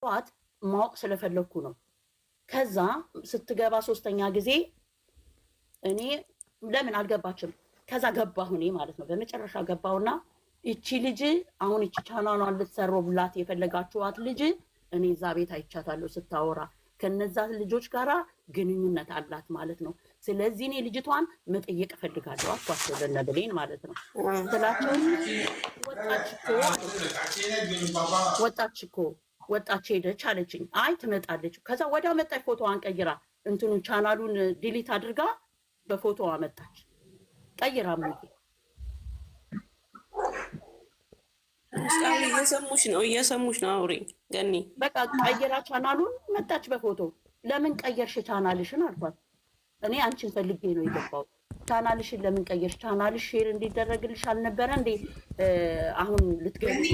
ጠዋት ማወቅ ስለፈለኩ ነው። ከዛ ስትገባ ሶስተኛ ጊዜ እኔ ለምን አልገባችም? ከዛ ገባሁ እኔ ማለት ነው። በመጨረሻ ገባሁና እቺ ልጅ አሁን እቺ ቻናሏን ልትሰሩላት የፈለጋችኋት ልጅ እኔ እዛ ቤት አይቻታለሁ ስታወራ ከነዛ ልጆች ጋራ ግንኙነት አላት ማለት ነው። ስለዚህ እኔ ልጅቷን መጠየቅ እፈልጋለሁ አኳቸው ለነብሌን ማለት ነው። ስላቸው ወጣች ሄደች አለችኝ። አይ ትመጣለች። ከዛ ወዲያው መጣች። ፎቶዋን ቀይራ እንትኑ ቻናሉን ዲሊት አድርጋ በፎቶዋ መጣች ቀይራ ምን እየሰሙሽ ነው አውሪ ገኒ። በቃ ቀይራ ቻናሉን መጣች በፎቶ። ለምን ቀየርሽ ቻናልሽን አልኳት። እኔ አንቺን ፈልጌ ነው የገባው። ቻናልሽን ለምን ቀየርሽ? ቻናልሽ ሼር እንዲደረግልሽ አልነበረ እንዴ? አሁን ልትገቢ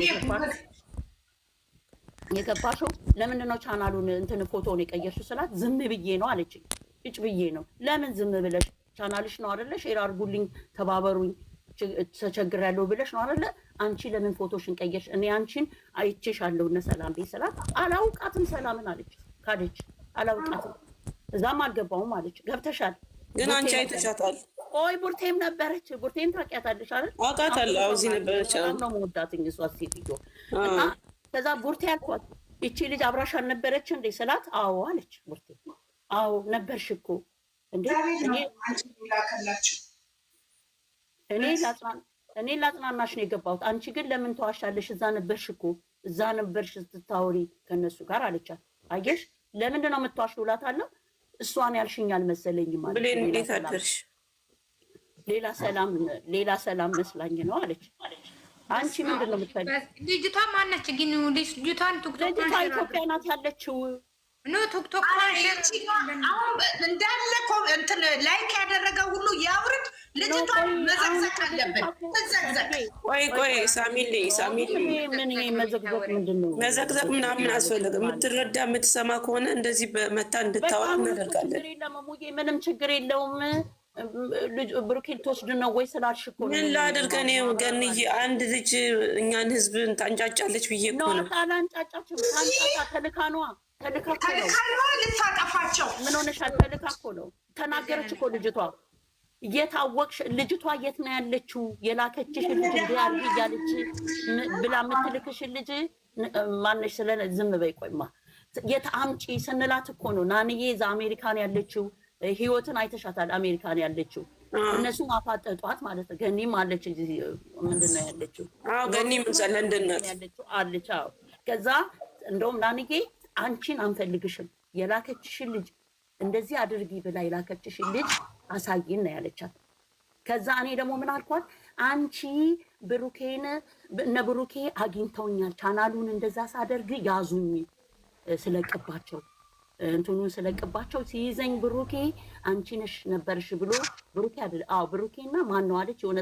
የገባሽው ለምንድን ነው ቻናሉን እንትን ፎቶውን የቀየርሽው ስላት ዝም ብዬ ነው አለችኝ። እጭ ብዬ ነው። ለምን ዝም ብለሽ? ቻናልሽ ነው አይደለ? ሼር አድርጉልኝ፣ ተባበሩኝ፣ ተቸግሬያለሁ ብለሽ ነው አይደለ? አንቺ ለምን ፎቶሽን ቀየርሽ? እኔ አንቺን አይቼሻለሁ እነ ሰላም ቤት ስላት አላውቃትም ሰላምን አለች። ካደች። አላውቃትም እዛም አልገባውም አለች። ገብተሻል ግን አንቺ አይተሻታል። ቆይ ቡርቴም ነበረች። ቡርቴም ታውቂያታለሽ አይደል? አውቃታለሁ። እዚህ ነበረች። ነው የምወዳትኝ እሷ ሴትዮ እና ከዛ ቡርቴ አልኳት እቺ ልጅ አብራሽ አልነበረች እንዴ ስላት አዎ አለች ቡርቴ። አዎ ነበርሽ እኮ እንዴ እኔ ላጽናናሽ ነው የገባሁት። አንቺ ግን ለምን ተዋሻለሽ? እዛ ነበርሽ እኮ እዛ ነበርሽ ስትታወሪ ከነሱ ጋር አለቻት። አየሽ ለምንድን ነው የምትዋሽው እላታለሁ። እሷን ያልሽኝ አልመሰለኝም ማለት ብሌን እንዴት አደርሽ? ሌላ ሰላም መስላኝ ነው አለች። አንቺ ምንድን ነው የምትፈልጊው? ልጅቷ ማነች ግን? ልጅቷን ልጅቷ ኢትዮጵያ ናት ያለችው። ኖ ቲክቶክ እንዳለ እንትን ላይክ ያደረገ ሁሉ ያውርድ። ልጅቷን መዘግዘግ አለብን። ቆይ ሳሚልኝ ምን መዘግዘግ ምንድን ነው? መዘግዘግ ምናምን አስፈለገ። የምትረዳ የምትሰማ ከሆነ እንደዚህ በመታ እንድታወራ እናደርጋለን። ምንም ችግር የለውም። ብሩኬን ትወስድ ነው ወይ ስላልሽ እኮ ምን ላድርግ እኔ ገንዬ? አንድ ልጅ እኛን ህዝብን ታንጫጫለች ብዬ እኮ ነው። ታንጫጫችም ታንጫጫ ተልካ ነዋ። ተልካ ነው ልታጠፋቸው። ምን ሆነሻል? ተልካ እኮ ነው። ተናገረች እኮ ልጅቷ። እየታወቅሽ ልጅቷ የት ነው ያለችው? የላከችሽ ልጅ እንዲያል እያለች ብላ የምትልክሽ ልጅ ማነሽ? ስለ ዝም በይ ቆይማ። የት አምጪ ስንላት እኮ ነው። ናንዬ እዛ አሜሪካን ያለችው ህይወትን አይተሻታል። አሜሪካን ያለችው እነሱ አፋጠጧት ማለት ነው። ገኒም አለች ምንድን ነው ያለችው? ገኒም ለንደን ናት ያለችው አለች። ከዛ እንደውም ናንዬ አንቺን አንፈልግሽም፣ የላከችሽን ልጅ እንደዚህ አድርጊ ብላ የላከችሽን ልጅ አሳይን ነው ያለቻት። ከዛ እኔ ደግሞ ምን አልኳት? አንቺ ብሩኬን እነ ብሩኬ አግኝተውኛል፣ ቻናሉን እንደዛ ሳደርግ ያዙኝ ስለቅባቸው እንትኑን ስለቅባቸው ሲይዘኝ ብሩኬ አንቺ ነሽ ነበርሽ ብሎ ብሩኬ አይደል? አዎ ብሩኬና ማን ነው አለች። የሆነ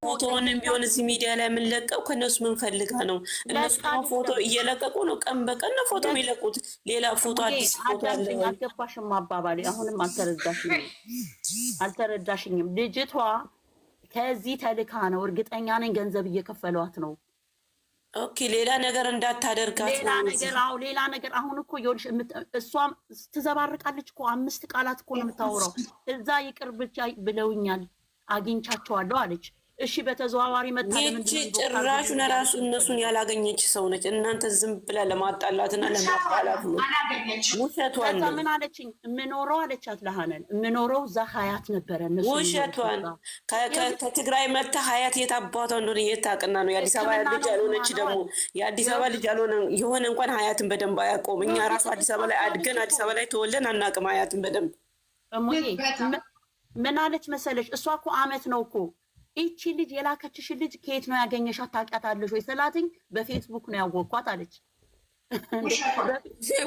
ፎቶውንም ቢሆን እዚህ ሚዲያ ላይ የምንለቀው ከእነሱ ምን ፈልጋ ነው? እነሱ ፎቶ እየለቀቁ ነው፣ ቀን በቀን ነው ፎቶ የሚለቁት። ሌላ ፎቶ አዲስ ፎቶ አለ። አልገባሽም አባባሌ። አሁንም አልተረዳሽኝም። ልጅቷ ከዚህ ተልካ ነው፣ እርግጠኛ ነኝ ገንዘብ እየከፈሏት ነው። ኦኬ ሌላ ነገር እንዳታደርጋት ሌላ ነገር አሁን እኮ ይኸውልሽ እሷም ትዘባርቃለች እኮ 5 ቃላት እኮ ነው የምታወራው። እዛ ይቅር ብቻ ብለውኛል አግኝቻቸዋለሁ አለች። እሺ በተዘዋዋሪ መጣ። ይቺ ጭራሹን ራሱ እነሱን ያላገኘች ሰው ነች። እናንተ ዝም ብላ ለማጣላትና ለማባላት ነው። ውሸቷን ነው። ምን አለችኝ? የምኖረው አለቻት ለሀነን የምኖረው እዛ ሀያት ነበረ። እነሱ ውሸቷን ከትግራይ መታ ሀያት የት አባቷ እንደሆነ የታቅና ነው። የአዲስ አበባ ልጅ ያልሆነች ደግሞ የአዲስ አበባ ልጅ ያልሆነ የሆነ እንኳን ሀያትን በደንብ አያውቀውም። እኛ ራሱ አዲስ አበባ ላይ አድገን አዲስ አበባ ላይ ተወለን አናውቅም ሀያትን በደንብ። ምን አለች መሰለች? እሷ እኮ አመት ነው እኮ ይቺ ልጅ የላከችሽ ልጅ ከየት ነው ያገኘሻት? ታውቂያታለሽ ወይ ስላትኝ በፌስቡክ ነው ያወቅኳት አለች።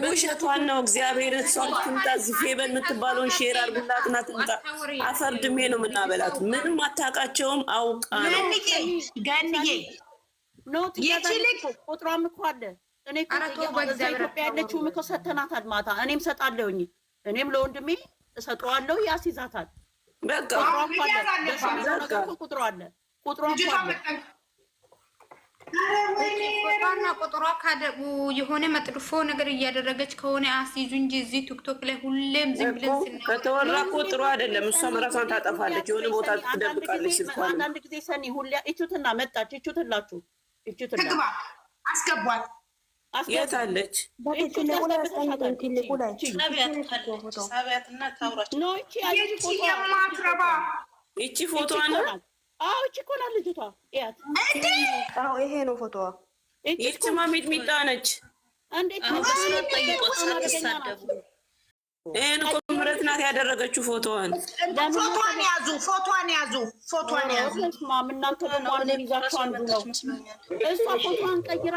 ውሸቷን ነው። እግዚአብሔር እሷ ትምጣ ፌበን የምትባለውን ሼር አድርጉላትና ትምጣ። አፈር ድሜ ነው የምናበላት። ምንም አታውቃቸውም። አውቃ ነው ገንዬ ኖት ቁጥሯም እኮ አለ። እኔ ኢትዮጵያ ያለችውም እኮ ሰተናታል ማታ። እኔም ሰጣለሁኝ። እኔም ለወንድሜ እሰጠዋለሁ፣ ያስይዛታል። በቃ ቁጥሩ አለ። ቁጥሩ አለ። ፎቶና ቁጥሯ ካደቡ የሆነ መጥፎ ነገር እያደረገች ከሆነ አስይዙ እንጂ እዚህ ቲክቶክ ላይ ሁሌም ዝም ብለን ስናወራ ከተወራ እኮ ጥሩ አይደለም። እሷም ራሷን ታጠፋለች፣ የሆነ ቦታ ትደብቃለች ስልኳን። አንዳንድ ጊዜ ሰኒ ሁሌ እቹትና መጣች እቹትላችሁ እቹትና ትግባ አስገቧት። የት አለች? የማትረባ ይቺ ፎቶዋ ነው። አዎ እቺ እኮ ናት ልጅቷ። ያት አዎ ይሄ ነው ፎቶዋ። ይቺ ሚጥሚጣ ነች። እንዴት ነው ይሄን እኮ ምረት ናት ያደረገችው ፎቶዋን። ፎቶዋን ያዙ፣ ፎቶዋን ያዙ፣ ፎቶዋን ያዙ። እናንተ ደግሞ ይዛችሁ አንዱ ነው። እሷ ፎቶዋን ቀይራ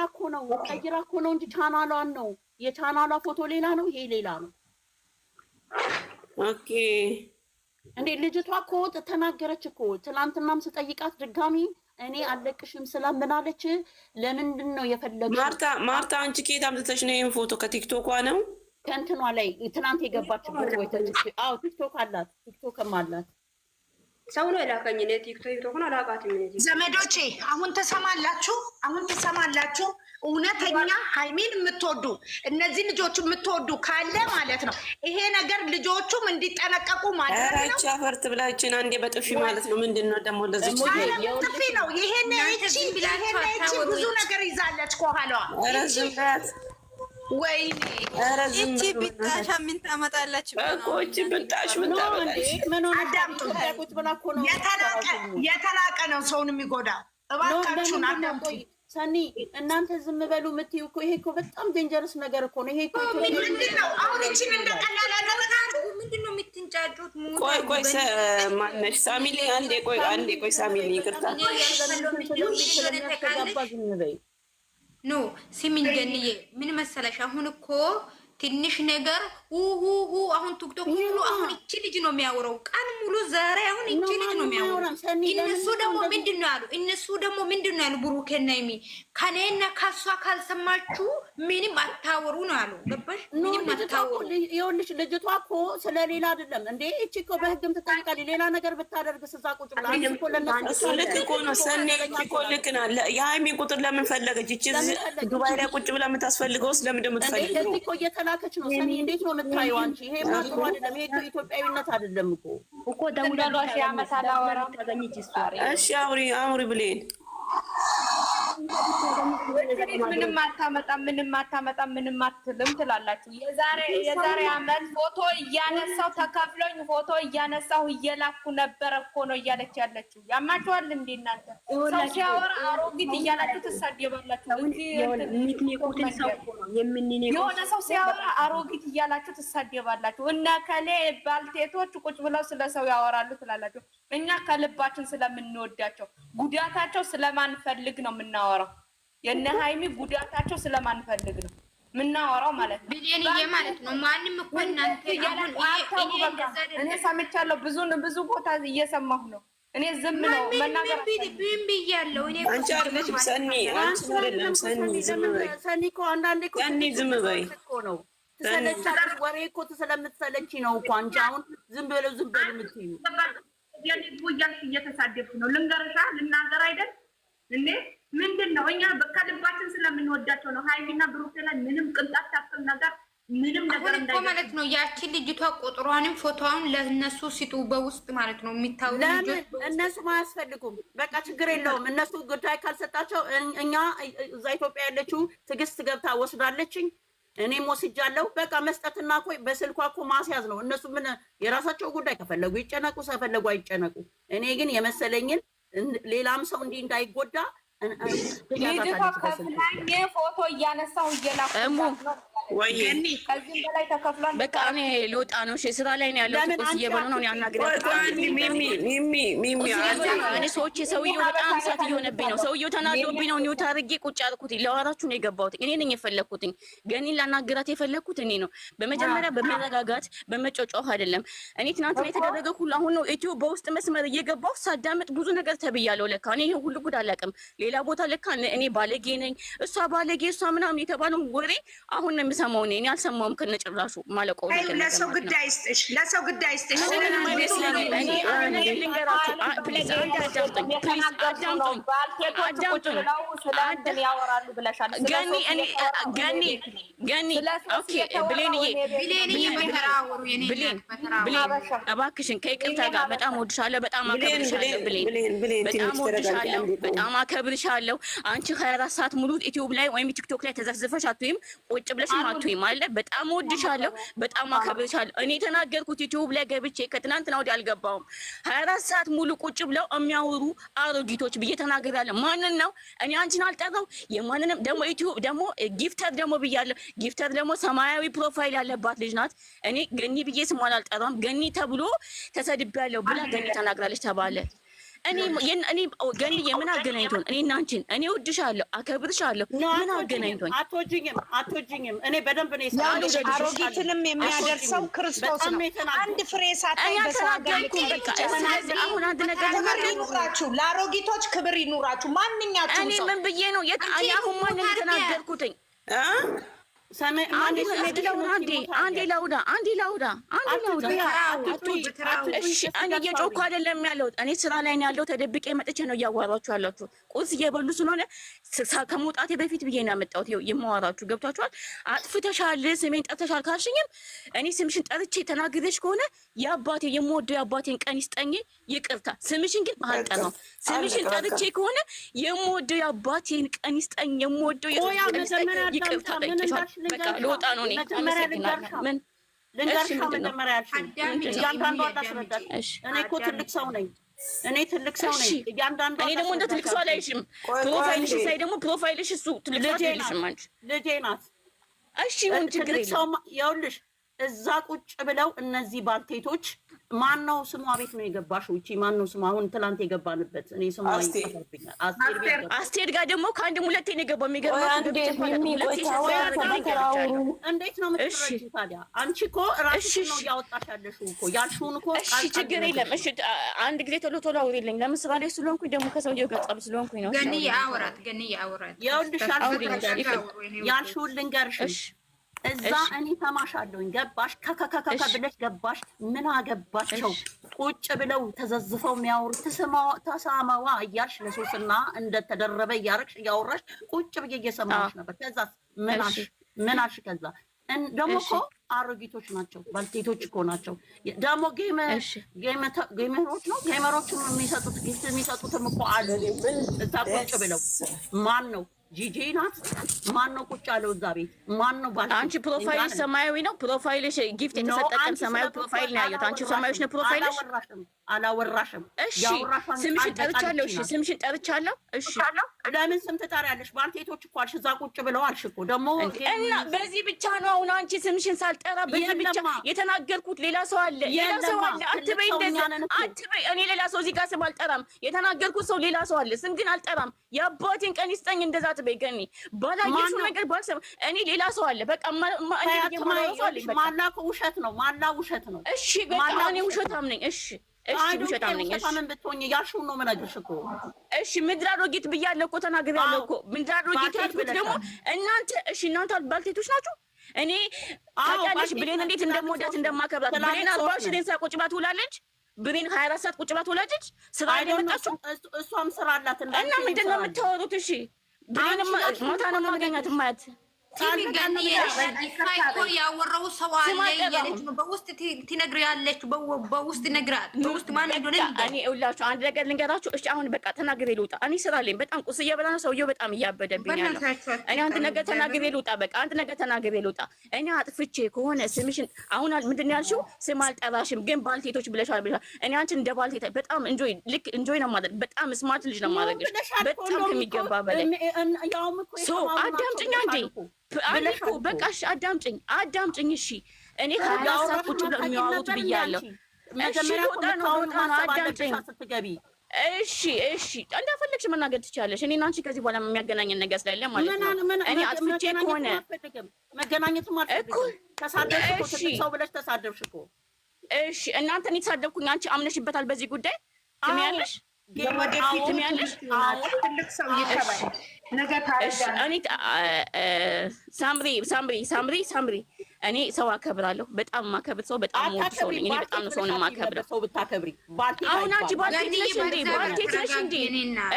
እኮ ነው እንጂ ቻናሏን ነው። የቻናሏ ፎቶ ሌላ ነው፣ ይሄ ሌላ ነው። ኦኬ እንዴ ልጅቷ እኮ ተናገረች እኮ ትናንትናም ስጠይቃት ድጋሚ እኔ አለቅሽም ስለምናለች። ለምንድን ነው የፈለግሽው? ማርታ አንቺ ከየት አምጥተሽ ነው ይሄን ፎቶ? ከቲክቶኳ ነው ከእንትኗ ላይ ትናንት የገባችበት ወይ አዎ ቲክቶክ አላት፣ ቲክቶክም አላት። ሰው ነው የላከኝ። እኔ ቲክቶክ ነው አላውቃትም። ዘመዶቼ አሁን ትሰማላችሁ፣ እውነተኛ ሃይሚን የምትወዱ እነዚህ ልጆች የምትወዱ ካለ ማለት ነው ይሄ ነገር ልጆቹም እንዲጠነቀቁ ማለት ነው። አራቻ ፈርት ብላችን አንዴ በጥፊ ማለት ነው። ምንድነው ደግሞ ለዚህ ጥፊ ነው? ይሄን እቺ ብዙ ነገር ይዛለች ከኋላዋ። ኧረ ዝም በያት። ወይኔ እቺ ብታሻ ምን ታመጣለች እኮ እቺ ብታሽ ምን ታመጣለች? የተናቀ ነው ሰውን የሚጎዳ። እባካችሁን አዳምጡ። ሰኒ እናንተ ዝም በሉ የምትይው እኮ ይሄ እኮ በጣም ዴንጀረስ ነገር እኮ ነው። ይሄ እኮ ምንድነው? አሁን እቺን እንደቀላል አደረጋችሁ። ምንድነው የምትንጫጩት? ቆይ ማነሽ ሳሚሊ አንዴ ቆይ ሳሚሊ ይቅርታ ኖ ሲሚን ገንዬ ምን መሰለሽ፣ አሁን እኮ ትንሽ ነገር አሁን ቲክቶክ ሁሉ አሁን እቺ ልጅ ነው የሚያወራው ቀን ሙሉ ዛሬ አሁን እቺ ልጅ ነው የሚያወራው። እነሱ ደግሞ ምንድነው ያሉ ብሩኬና ይሚ ከኔና ከሷ ካልሰማችሁ ምንም አታወሩ ነው ያሉ። ገባሽ? ምንም አታወሩ። ይኸውልሽ ልጅቷ እኮ ስለሌላ አይደለም እንዴ እቺ እኮ በህግም ትጠይቃለች። ሌላ ነገር ብታደርግ ስዛ ቁጭ ብላ እኮ ለነሱ ልክ እኮ ነው። ሰኔ እኮ ልክ ናት። የሃይሚ ቁጥር ለምን ፈለገች? እቺ ዱባይ ላይ ቁጭ ብላ የምታስፈልገውስ ለምን እንደምትፈልገው እኮ እየተላከች ነው። ሰኔ እንዴት ነው የምታየው አንቺ? ይሄ ማጥሩ አይደለም። ይሄ ኢትዮጵያዊነት አይደለም እኮ ደውላሏ ያመታ ላወራው ታገኝች ስቶሪ። እሺ አውሪ ብሌን ምንም አታመጣም ምንም አትልም ትላላችሁ። የዛሬ አመት ፎቶ እያነሳው ተከፍሎኝ ፎቶ እያነሳው እየላኩ ነበረ እኮ ነው እያለች ያለችው። ያማችኋል እንዴ እናንተ? ሰው ሲያወራ አሮጊት እያላችሁ ትሳደባላችሁ። የሆነ ሰው ሲያወራ አሮጊት እያላችሁ ትሳደባላችሁ። እና ከሌ ባልቴቶች ቁጭ ብለው ስለ ሰው ያወራሉ ትላላችሁ። እኛ ከልባችን ስለምንወዳቸው ጉዳታቸው ስለማንፈልግ ነው የምናወራው። የነ ሃይሚ ጉዳታቸው ስለማንፈልግ ነው የምናወራው ማለት ነው። ቢሊየንዬ ማለት ነው። ማንም እኮ እናንተ እኔ ሰምቻለሁ፣ ብዙ ቦታ እየሰማሁ ነው። እኔ ዝም ነው መናገር ቢም ብያለሁ። እኔ አንቺ አይደለሽም ሰኒ፣ አንቺ አይደለም ሰኒ። ዝም በይ ሰኒ እኮ አንዳንዴ እኮ ሰኒ ዝም በይ እኮ ነው ትሰለቻለሽ። ወሬ እኮ ትሰለምትሰለቺ ነው እኮ አንቺ አሁን ዝም በሉ የምትይው የልጅ እያልሽ እየተሳደብኩ ነው። ልንገርሻ ልናገር አይደል እንዴ? ምንድን ነው እኛ ከልባችን ስለምንወዳቸው ነው። ሃይሚና ብሩክ ላይ ምንም ቅንጣት ታክል ነገር ምንም ነገር እንዳይቆ ማለት ነው። ያቺ ልጅቷ ቁጥሯንም ፎቶዋን ለነሱ ሲጡ በውስጥ ማለት ነው የሚታወቁ ልጆች እነሱ ማያስፈልጉም። በቃ ችግር የለውም። እነሱ ጉዳይ ካልሰጣቸው እኛ እዛ ኢትዮጵያ ያለችው ትዕግስት ገብታ ወስዳለችኝ። እኔም ወስጃለሁ። በቃ መስጠትና እኮ በስልኳ እኮ ማስያዝ ነው። እነሱ ምን የራሳቸው ጉዳይ ከፈለጉ ይጨነቁ፣ ሳይፈለጉ አይጨነቁ። እኔ ግን የመሰለኝን ሌላም ሰው እንዲህ እንዳይጎዳ ፎቶ እያነሳሁ እየላኩ ከዚህም በላይ ተከፍሏል። በቃ እኔ ልወጣ ነው። ስራ ላይ ነው ያለው። ቁርስ እየበሉ ነው። እኔ ሰዎች ሰውዬው በጣም እሳት እየሆነብኝ ነው። ሰውዬው ተናዶብኝ ነው። ኒውት አድርጌ ቁጭ አልኩት። ለዋራችሁ ነው የገባሁት። እኔ ነኝ የፈለግኩትኝ። ገኒን ላናግራት የፈለግኩት እኔ ነው። በመጀመሪያ በመረጋጋት በመጮጮህ አይደለም። እኔ ትናንት ላይ የተደረገ ሁሉ አሁን ነው ኢትዮ በውስጥ መስመር እየገባሁ ሳዳመጥ ብዙ ነገር ተብያለሁ። ለካ እኔ ይሄ ሁሉ ጉድ አላውቅም። ሌላ ቦታ ለካ እኔ ባለጌ ነኝ፣ እሷ ባለጌ፣ እሷ ምናምን የተባለው ወሬ አሁን ነው የምሰማው እኔ አልሰማሁም ከነጭራሹ ማለቀው ነገር ለሰው ግዳይ ይስጥሽ፣ ለሰው ግዳይ ይስጥሽ። እባክሽን ከይቅርታ ጋር በጣም እወድሻለሁ፣ በጣም አከብርሻለሁ። በጣም እወድሻለሁ፣ በጣም አከብርሻለሁ። አንቺ 24 ሰዓት ሙሉ ዩቲዩብ ላይ ወይም ቲክቶክ ላይ ተዘፍዝፈሽ አትይም፣ ቁጭ ብለሽ አትይም አለ። በጣም እወድሻለሁ፣ በጣም አከብርሻለሁ። እኔ የተናገርኩት ዩቲዩብ ላይ ገብቼ ከትናንትና ወዲያ አልገባሁም። 24 ሰዓት ሙሉ ቁጭ ብለው የሚያወሩ አሮጊቶች ብዬ ተናግሬያለሁ። ማንን ነው እኔ አንቺን አልጠራው የማንንም ደግሞ ዩቲዩብ ደግሞ ጊፍተር ደግሞ ብያለሁ። ጊፍተር ደግሞ ሰማያዊ ፕሮፋይል ያለባት ልጅ ናት። እኔ ገኒ ብዬ ስሟን አልጠራም። ገኒ ተብሎ ተሰድቤያለሁ ብላ ገኒ ተናግራለች ተባለ። እኔ ገኒ የምን አገናኝቶን? እኔ እና አንቺን እኔ እወድሻለሁ፣ አከብርሻለሁ። ምን አገናኝቶን? አትወጂኝም። እኔ በደንብ ነው የሰማሁት። አሮጊትንም የሚያደርሰው ክርስቶስ ነው። አንድ ፍሬ ሳታይ አልተናገርኩም። በቃ ስለዚህ አሁን አንድ ነገር ይኑራችሁ፣ ለአሮጊቶች ክብር ይኑራችሁ። ማንኛችሁም እኔ ምን ብዬ ነው አሁን ማንን የተናገርኩትኝ? አንዴ ላውዳ እሺ፣ እኔ እየጮኩ አይደለም ያለሁት። እኔ ስራ ላይ ነው ያለሁት። ተደብቄ መጥቼ ነው እያዋራችሁ ያላችሁ። ቁርስ እየበሉ ስለሆነ ከመውጣቴ በፊት ብዬ ነው ያመጣሁት የማዋራችሁ። ገብታችኋል? አጥፍተሻል፣ ስሜን ጠርተሻል ካልሽኝም እኔ ስምሽን ጠርቼ ተናግሬሽ ከሆነ የምወደው የአባቴን ቀን ይስጠኝ፣ ይቅርታ። ስምሽን ግን አልጠራም። ስምሽን ጠርቼ ከሆነ የምወደው የአባቴን ቀን ይስጠኝ፣ የምወደው ይቅርታ ጠይቄሻለሁ። በቃ ልወጣ ነው። እኔ አመሰግናለሁ። ምን ልንገርሽ? መጀመሪያ ያልሽኝ እያንዳንዷ ታስረዳሽ። እኔ እኮ ትልቅ ሰው ነኝ። እኔ እያንዳንዷ እኔ ደግሞ እንደ ትልቅ ሰው አላይሽም። ፕሮፋይልሽ ሳይ ደግሞ ፕሮፋይልሽ እሱ ትልቅ ሰው አትልሽም። አንቺ ልጄ ናት። እሺ ምን ችግር የለም። ይኸውልሽ እዛ ቁጭ ብለው እነዚህ ባልቴቶች ማን ነው ስሟ ቤት ነው የገባሽው? እቺ ማን ነው ስሟ? አሁን ትላንት የገባንበት እኔ ስሟ ይጠፋብኛል። አስቴር ጋር ደግሞ ከአንድም ሁለቴ ነው የገባው። የሚገርመው እንዴት ነው የምትረጂው ታዲያ? አንቺ እኮ ራስሽ ነው እያወጣሽ ያለሽው እኮ ያልሽውን እኮ። እሺ ችግር የለም። እሺ አንድ ጊዜ ቶሎ አውሪልኝ። ለምን ስራ ላይ ስለሆንኩኝ ደግሞ ከሰውዬው ጋር ጸብ ስለሆንኩኝ ነው። ገኒዬ አውራት። ይኸውልሽ ያልሽውን ልንገርሽ። እዛ እኔ ተማሻለሁኝ። ገባሽ? ከከከከ ብለሽ ገባሽ። ምን አገባቸው? ቁጭ ብለው ተዘዝፈው የሚያወሩት ተሳማዋ እያልሽ ለሶስና እንደተደረበ እያረግሽ እያወራሽ ቁጭ ብዬ እየሰማሽ ነበር። ከዛስ ምን አልሽ? ከዛ ደግሞ እኮ አሮጊቶች ናቸው፣ ባልቴቶች እኮ ናቸው። ደግሞ ጌመሮች ነው። ጌመሮችም የሚሰጡት ጊፍት የሚሰጡትም እኮ አሉ እዛ ቁጭ ብለው። ማን ነው? ጂጂ ናት። ማን ነው ቁጭ ያለው እዛ ቤት? ማን ነው? አንቺ ፕሮፋይልሽ ሰማያዊ ነው። ፕሮፋይልሽ ጊፍት የተሰጠቀን ሰማያዊ ፕሮፋይል ነው ያየሁት። አንቺ ሰማያዊሽ ነው ፕሮፋይልሽ። አላወራሽም። እሺ ስምሽን ጠርቻለሁ። እሺ ስምሽን ጠርቻለሁ። እሺ ለምን ስም ትጠሪያለሽ? ባልቴቶች እኮ አልሽ፣ እዛ ቁጭ ብለው አልሽ እኮ። ደግሞ እና በዚህ ብቻ ነው አሁን አንቺ ስምሽን ሳልጠራ በዚህ ብቻ የተናገርኩት። ሌላ ሰው አለ፣ ሌላ ሰው አለ። አትበይ እንደዛ አትበይ። እኔ ሌላ ሰው እዚህ ጋር ስም አልጠራም። የተናገርኩት ሰው ሌላ ሰው አለ። ስም ግን አልጠራም። የአባቴን ቀን ይስጠኝ እንደዛ አትበይ ገኒ። ባላየሽው ነገር ባልሰማ እኔ ሌላ ሰው አለ። በቃ ማላ ውሸት ነው። ማላ ውሸት ነው። እሺ በቃ እኔ ውሸታም ነኝ። እሺ ውሸታም ነኝ። ምን ብትሆኚ ያልሽውን ነው የምነግርሽ እኮ። እሺ ምድር አሮጊት ብያለሁ እኮ ተናግሬያለሁ እኮ። ምድር አሮጊት ያልኩት ደግሞ እናንተ ባልቴቶች ናችሁ። እኔ ታውቂያለሽ ብሌን እንዴት እንደምወዳት እንደማከብራት። ብሌን 40 ሺህ ሰዓት ቁጭ ብላ ትውላለች። ብሌን 24 ሰዓት ቁጭ ብላ ትውላለች። ስራ አይደመጣችሁ። እሷም ስራ አላት እና ምንድን ነው የምታወሩት? እሺ ብሌን ማታ ነው ማገኛት ማያት እኮ ያወራው ሰው አለ እያለች ነው። በውስጥ ትነግሪያለች። በውስጥ ይነግራል። በውስጥ ማን እንደሆነ እኔ እውላችሁ አንድ ነገር ልንገራችሁ። እሺ አሁን በቃ ተናግሬ ልውጣ። እኔ ስራ አለኝ። በጣም ቁርስ እየበላ ነው። ሰውዬው በጣም እያበደብኝ ያለው። እኔ አንድ ነገር ተናግሬ ልውጣ። በቃ አንድ ነገር ተናግሬ ልውጣ። እኔ አጥፍቼ ከሆነ ስምሽን አሁን ምንድን ነው ያልሽው? ስም አልጠራሽም ግን ባልቴቶች ብለሻል። እኔ አንቺን እንደ ባልቴት በጣም እንጆይ ነው ማለት በጣም ስማርት ልጅ ነው ማድረግሽ በጣም ከሚገባ በላይ አዳምጪኝ አንዴ አልኩ በቃሽ። አዳምጪኝ እሺ። እኔ ከሀሳብ ቁጭ ብለው የሚያወሩት ብያለሁ። እሺ ልወጣ ነው አዳምጪኝ። እሺ እንደፈለግሽ መናገር ትችያለሽ። እኔና አንቺ ከዚህ በኋላ የሚያገናኘን ነገር ስለሌለ ማለት ነው። እኔ አጥፍቼ ከሆነ መገናኘትም አልፈልግም። ተሳደብሽ እኮ ሰው ብለሽ ተሳደብሽ እኮ። እሺ እናንተ እኔ ተሳደብኩኝ፣ አንቺ አምነሽበታል በዚህ ጉዳይ ትሚያለሽ ትልቅ ሰው ይከባል። ነገ ሳምሪ እኔ ሰው አከብራለሁ። በጣም ማከብር ሰው በጣም ወድ ሰው ነኝ። እኔ በጣም ነው ሰውን ማከብረው። ሰው ብታከብሪ አሁን አንቺ ባልቴት ነሽ እንዴ? ባልቴት ነሽ እንዴ?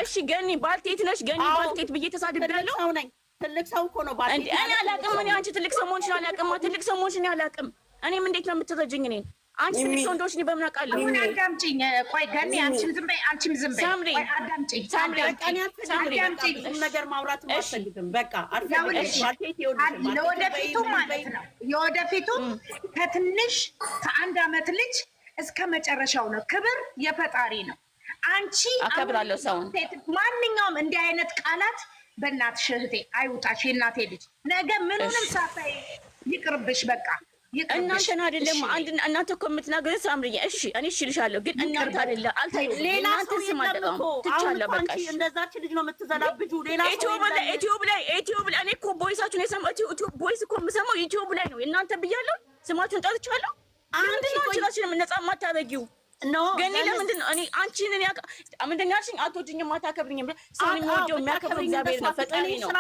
እሺ ገኒ ባልቴት ነሽ? ገኒ ባልቴት ብዬ ተሳድቤያለሁ? ሰው ነኝ። ትልቅ ሰው እኮ ነው ባልቴት። እኔ አላውቅም። እኔ አንቺ ትልቅ ሰው መሆንሽን አላውቅም። ትልቅ ሰው መሆንሽን አላውቅም። እኔም እንዴት ነው የምትረጅኝ እኔን? አንቺ ትልቅ ሰው እንደሆንሽ በምን አውቃለሁ? አዳምጪኝ። ቆይ ገኒ አንቺም ዝም በይ፣ አንቺም ዝም በይ። ቆይ አዳምጪኝ። ነገር ማውራት አልፈልግም። በቃ ለወደፊቱ ማለት ነው። የወደፊቱ ከትንሽ ከ1 ዓመት ልጅ እስከ መጨረሻው ነው። ክብር የፈጣሪ ነው። አንቺ አከብራለሁ ሰውን። ማንኛውም እንዲህ አይነት ቃላት በእናትሽ እህቴ አይውጣሽ። የእናቴ ልጅ ነገ ምኑንም ሳታይ ይቅርብሽ። በቃ እናንተን አይደለም እናንተ እኮ የምትናገሩት ሳምሪዬ። እሺ እኔ እሽልሻለሁ፣ ግን እናንተ አይደለም ሌላ ሰው የለም እኮ። አሁን አንቺ እንደዛች ልጅ ነው የምትዘላብጁ። ሌላ ሰው ዩቲዩብ ላይ እኔ እኮ ቦይሳችሁን የሰማሁት ቦይስ እኮ የምሰማው ዩቲዩብ ላይ ነው። እናንተ ብያለሁ፣ ስማችሁን ጠርቻለሁ። ምንድን ነው አንቺ እራስሽን ነፃ የማታደርጊው? ግን ለምንድን ነው እኔ አንቺን ምንድን ነው ያልሽኝ? አትወጂኝም፣ አታከብሪኝም ብለሽ ሰውን የሚወደው የሚያከብረው እግዚአብሔር ነው፣ ፈጣሪ ነው።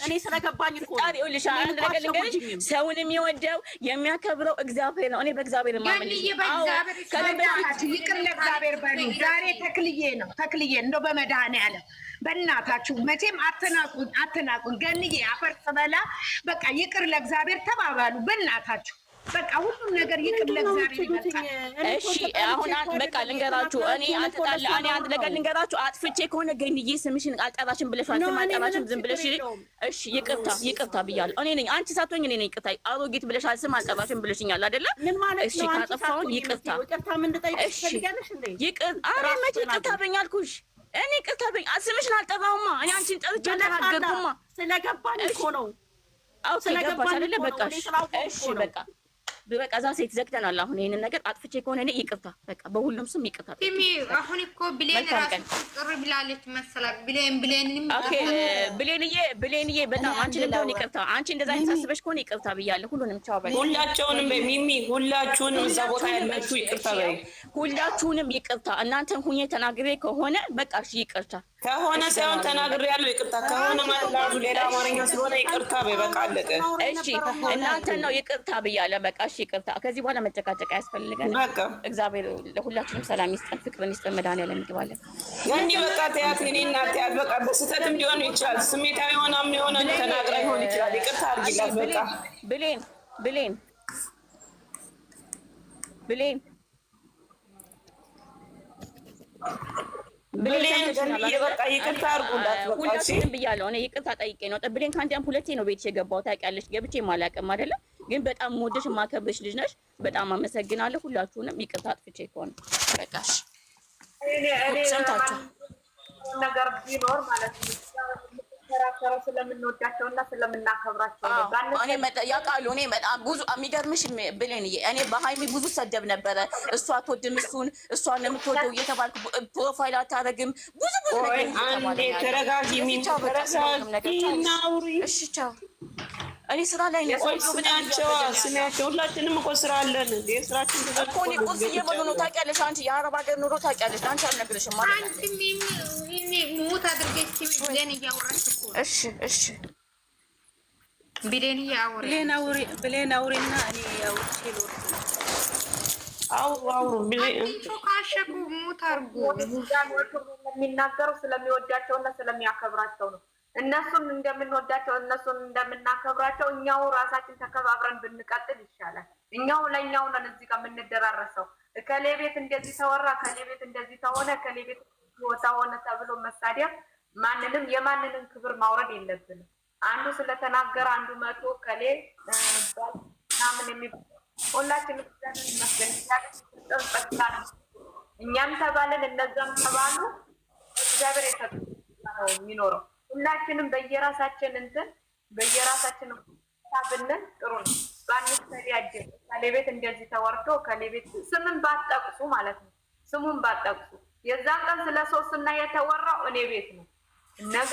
እኔ ስለገባኝ እኮ ነው። ይኸውልሽ አንድ ነገር ልንገርሽ፣ ሰውን የሚወደው የሚያከብረው እግዚአብሔር ነው። እኔ በእግዚአብሔር ማመን ይቅር ለእግዚአብሔር በሉ። ዛሬ ተክልዬ እንደው በመድኃኒዓለም በእናታችሁ መቼም አትናቁን። ገንዬ አፈር ስበላ በቃ ይቅር ለእግዚአብሔር ተባባሉ በእናታችሁ። በቃ ሁሉም ነገር ይቅር ለእግዚአብሔር ይመጣል። እሺ አሁን በቃ ልንገራችሁ፣ እኔ አንድ ነገር ልንገራችሁ። አጥፍቼ ከሆነ ገንዬ ስምሽን አልጠራሽም ብለሻል። ስም አልጠራሽም ዝም ብለሽ እሺ ይቅርታ ብያለሁ። እኔ ነኝ አንቺ ሳትሆኝ እኔ ነኝ ይቅርታ። አሮጊት ብለሻል፣ ስም አልጠራሽም ብለሽኛል አይደለ? እሺ ካጠፋሁኝ ይቅርታ። እሺ ኧረ መቼ ይቅርታ በኝ አልኩሽ? እኔ ይቅርታ በኝ። ስምሽን አልጠራሁማ። እኔ አንቺን ጠርቼ አልተናገርኩማ። ስለገባኝ እኮ ነው። አዎ ስለገባሽ አይደለ? በቃ እሺ በቃ እዛ ሴት ዘግተናል። አሁን ይሄንን ነገር አጥፍቼ ከሆነ እኔ ይቅርታ፣ በቃ በሁሉም ስም ይቅርታ። ሲሚ አሁን እኮ ብሌን ራሱ ጥሪ ብላለች መሰላት። ብሌንም ኦኬ ብሌንዬ በጣም አንቺ እንደሆነ ይቅርታ። አንቺ እንደዛ አይታስበሽ ከሆነ ይቅርታ ብያለሁ። ሁሉንም ቻው በይ። ሁላችሁንም በሚሚ ሁላችሁንም እዛ ቦታ ያላችሁ ይቅርታ በይ። ሁላችሁንም ይቅርታ። እናንተን ሁኜ ተናግሬ ከሆነ በቃ እሺ ይቅርታ ከሆነ ሳይሆን ተናግሬ ያለው ይቅርታ ከሆነ ማለት ነው። ሌላ አማርኛ ስለሆነ ይቅርታ በይ። በቃ አለቀ። እሺ እናንተን ነው ይቅርታ ብያለሁ። በቃ እሺ ይቅርታ። ከዚህ በኋላ መጨቃጨቅ አያስፈልገንም። እግዚአብሔር ለሁላችንም ሰላም ይስጠን፣ ፍቅርን ይስጠን። መድኃኒዓለም እንግባለን። ያንዲ በቃ ተያት እኔ እናት ያል በቃ በስተትም ሊሆን ይችላል፣ ስሜታዊ ሆናም የሆነ ተናግራ ይሆን ይችላል። ይቅርታ አድርጊላት በቃ። ብሌን በቃ ይቅርታ አድርጉላት። ሁላችንም ብያለሁ። እኔ ይቅርታ ጠይቄ ነው። ብሌን ከአንዴም ሁለቴ ነው ቤትሽ የገባው ታውቂያለሽ። ገብቼ ማላውቅም አይደለም፣ ግን በጣም የምወደሽ የማከብርሽ ልጅ ነሽ። በጣም አመሰግናለሁ። ሁላችሁንም ይቅርታ አጥፍቼ ከሆነ በቃሽ። ሰምታችሁ ነገር ቢኖር ማለት ነው የምንከራከረው ስለምንወዳቸውና ስለምናከብራቸው ነው። እኔ ያውቃሉ። እኔ በጣም ብዙ የሚገርምሽ ብሌንዬ፣ እኔ በሀይሚ ብዙ ሰደብ ነበረ። እሷ አትወድም እሷን የምትወደው እየተባልኩ ፕሮፋይል አታደርግም ብዙ ነገር አንዴ ተረጋጊ። እሺ ቻው። እኔ ስራ ላይ ነው። ስሚያቸው ሁላችንም እኮ ስራ አለን። ስራችን እኮ እኔ ቁርስ እየበሉ ነው ታውቂያለሽ። አንቺ የአረብ ሀገር ኑሮ ታውቂያለሽ። አንቺ አልነግርሽም ማለት ነው። ሙት አድርገሽ ብሌን እያወራች እኮ። እሺ ብሌን አውሪና እኔ አውርቼ ልወርድ ነው። አውሩ ካሸኩ ሙት አድርጉ። የሚናገረው ስለሚወዳቸውና ስለሚያከብራቸው ነው። እነሱን እንደምንወዳቸው እነሱን እንደምናከብራቸው እኛው ራሳችን ተከባብረን ብንቀጥል ይሻላል። እኛው ለእኛው ነን እዚህ ጋር የምንደራረሰው። ከሌ ቤት እንደዚህ ተወራ፣ ከሌ ቤት እንደዚህ ተሆነ፣ ከሌ ቤት ወጣ ሆነ ተብሎ መሳደብ ማንንም የማንንም ክብር ማውረድ የለብንም። አንዱ ስለተናገረ አንዱ መቶ ከሌ ምናምን የሚባል ሁላችንም እኛም ተባለን እነዛም ተባሉ እግዚአብሔር የሰጠ ነው የሚኖረው። ሁላችንም በየራሳችን በየራሳችን ብንል ጥሩ ነው። ባንስተያየ ከሌ ቤት እንደዚህ ተወርቶ ከሌ ቤት ስምን ባትጠቅሱ ማለት ነው። ስሙን ባትጠቅሱ የዛን ቀን ስለ ሶስትና የተወራው እኔ ቤት ነው። ነገ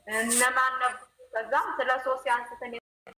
እነማን ነበር ከዛም ስለ ሶስት ያንስተን